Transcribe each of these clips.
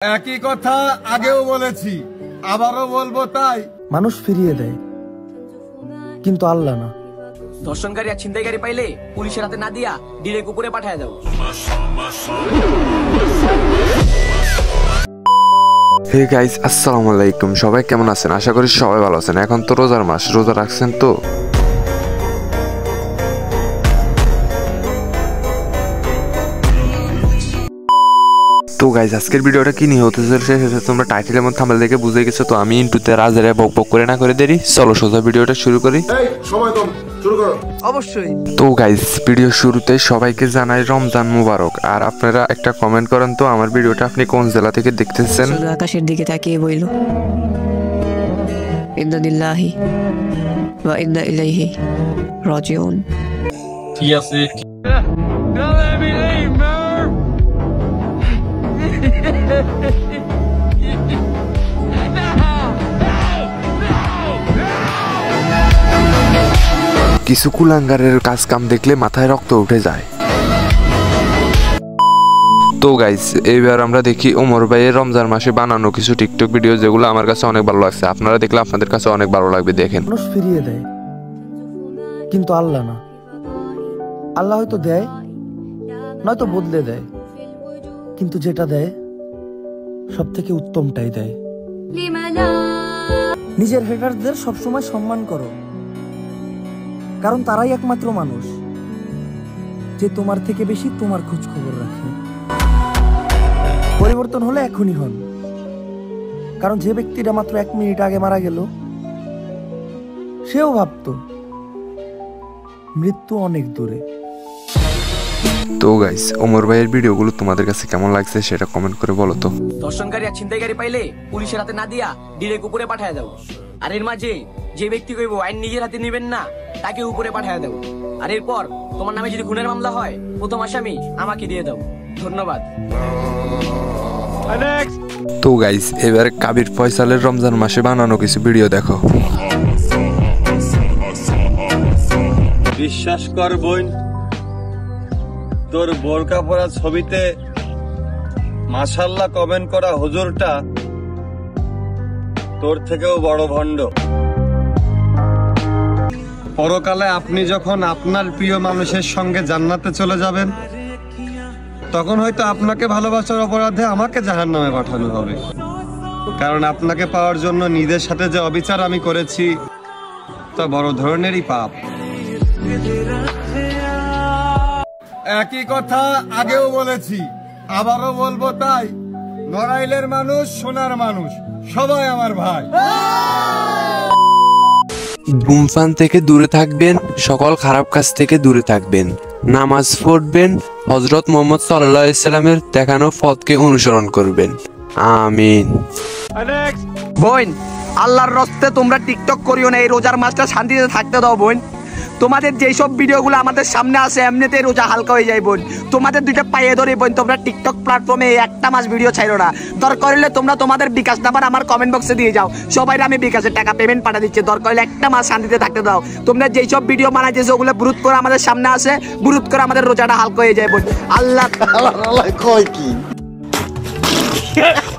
একই কথা আগেও বলেছি, আবারও বলবো। তাই মানুষ ফিরিয়ে দেয়, কিন্তু আল্লাহ না। ধর্ষণকারী আর ছিনতাইকারী পাইলে পুলিশের হাতে না দিয়া ডিরেক্ট উপরে পাঠায় দাও। হে গাইস, আসসালামু আলাইকুম। সবাই কেমন আছেন? আশা করি সবাই ভালো আছেন। এখন তো রোজার মাস, রোজা রাখছেন তো? তো গাইস, আজকের ভিডিওটা কি নিয়ে হতে চলেছে সেটা তোমরা টাইটেলের মধ্যে থাম্বনেল দেখে বুঝে গেছো। তো আমি ইন্টুতে রাজারে বক বক করে না করে দেরি, চলো সোজা ভিডিওটা শুরু করি। অবশ্যই। তো গাইস, ভিডিও শুরুতে সবাইকে জানাই রমজান মুবারক। আর আপনারা একটা কমেন্ট করেন তো আমার ভিডিওটা আপনি কোন জেলা থেকে দেখতেছেন। আকাশের দিকে তাকিয়ে বইল, ইন্না লিল্লাহি ওয়া ইন্না ইলাইহি রাজিউন। ঠিক আছে। কিছু কুলাঙ্গারের কাজ কাম দেখলে মাথায় রক্ত উঠে যায়। তো গাইস, এইবার আমরা দেখি ওমর ভাইয়ের রমজান মাসে বানানো কিছু টিকটক ভিডিও, যেগুলো আমার কাছে অনেক ভালো লাগছে। আপনারা দেখলে আপনাদের কাছে অনেক ভালো লাগবে, দেখেন। মানুষ ফিরিয়ে দেয়, কিন্তু আল্লাহ না। আল্লাহ হয়তো দেয়, নয়তো বদলে দেয়, কিন্তু যেটা দেয় সব থেকে উত্তমটাই দেয়। নিজের হেটারদের সবসময় সম্মান করো, কারণ তারাই একমাত্র মানুষ যে তোমার থেকে বেশি তোমার খোঁজ খবর রাখে। পরিবর্তন হলে এখনই হন, কারণ যে ব্যক্তিটা মাত্র 1 মিনিট আগে মারা গেল সেও ভাবতো মৃত্যু অনেক দূরে। তো গাইস, ওমর ভাইয়ের ভিডিওগুলো তোমাদের কাছে কেমন লাগছে সেটা কমেন্ট করে বলো তো। ধর্ষণকারী আর ছিনতাইকারী পাইলে পুলিশের হাতে না দিয়া ডিরেক্ট উপরে পাঠায় দাও। আর এর মাঝে যে ব্যক্তি কইবো আইন নিজের হাতে নেবেন না, তাকে উপরে পাঠায় দাও। আর এরপর তোমার নামে যদি খুনের মামলা হয়, প্রথম আসামি আমাকে দিয়ে দাও। ধন্যবাদ। তো গাইস, এবার কাবির ফয়সালের রমজান মাসে বানানো কিছু ভিডিও দেখো। বিশ্বাস কর বোন, তোর বোরকা পরা ছবিতে মাশাআল্লাহ কমেন্ট করা হুজুরটা তোর থেকেও বড় ভণ্ড। পরকালে আপনি যখন আপনার প্রিয় মানুষের সঙ্গে জান্নাতে চলে যাবেন, তখন হয়তো আপনাকে ভালোবাসার অপরাধে আমাকে জাহান্নামে পাঠানো হবে। কারণ আপনাকে পাওয়ার জন্য নিজের সাথে যে অবিচার আমি করেছি তা বড় ধরনেরই পাপ। একই কথা আগেও বলেছি, আবারও বলবো। তাই নড়াইলের মানুষ, সোনার মানুষ, সবাই আমার ভাই। ধূমপান থেকে দূরে থাকবেন, সকল খারাপ কাজ থেকে দূরে থাকবেন, নামাজ পড়বেন, হযরত মুহাম্মদ সাল্লাল্লাহু আলাইহি সাল্লামের দেখানো পথকে অনুসরণ করবেন। আমিন। বোন, আল্লাহর রাস্তে তোমরা টিকটক করিও না, এই রোজার মাসটা শান্তিতে থাকতে দাও বোন। তোমাদের যেসব ভিডিওগুলো আমাদের সামনে আসে এমনিতেই রোজা হালকা হয়ে যায় বোন। তোমাদের দুইটা পায়ে ধরে বোন, তোমরা টিকটক প্ল্যাটফর্মে একটা মাস ভিডিও ছাড়ো না। দরকার হলে তোমরা তোমাদের বিকাশ নাম্বার আমার কমেন্ট বক্সে দিয়ে যাও, সবাই আমি বিকাশের টাকা পেমেন্ট পাঠা দিচ্ছি। দরকার হলে একটা মাস শান্তিতে থাকতে দাও। তোমরা যেসব ভিডিও বানাইছো ওগুলো বুরুত করে আমাদের সামনে আসে, বুরুত করে আমাদের রোজাটা হালকা হয়ে যায় বোন। আল্লাহ কয় কি।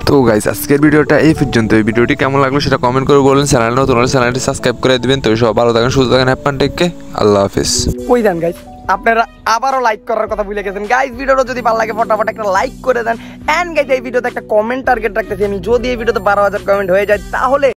তো গাইস, আজকের ভিডিওটা এই পর্যন্ত। এই ভিডিওটি কেমন লাগলো সেটা কমেন্ট করে বলুন। চ্যানেল নতুন হলে চ্যানেলটি সাবস্ক্রাইব করে দিবেন। তো সব ভালো থাকেন, সুস্থ থাকেন, হ্যাপি টেককে। আল্লাহ হাফেজ। কই দেন গাইস, আপনারা আবারও লাইক করার কথা ভুলে গেছেন গাইস। ভিডিওটা যদি ভালো লাগে ফটাফট একটা লাইক করে দেন। এন্ড গাইস, এই ভিডিওতে একটা কমেন্ট টার্গেট রাখতেছি আমি, যদি এই ভিডিওতে 12,000 কমেন্ট হয়ে যায় তাহলে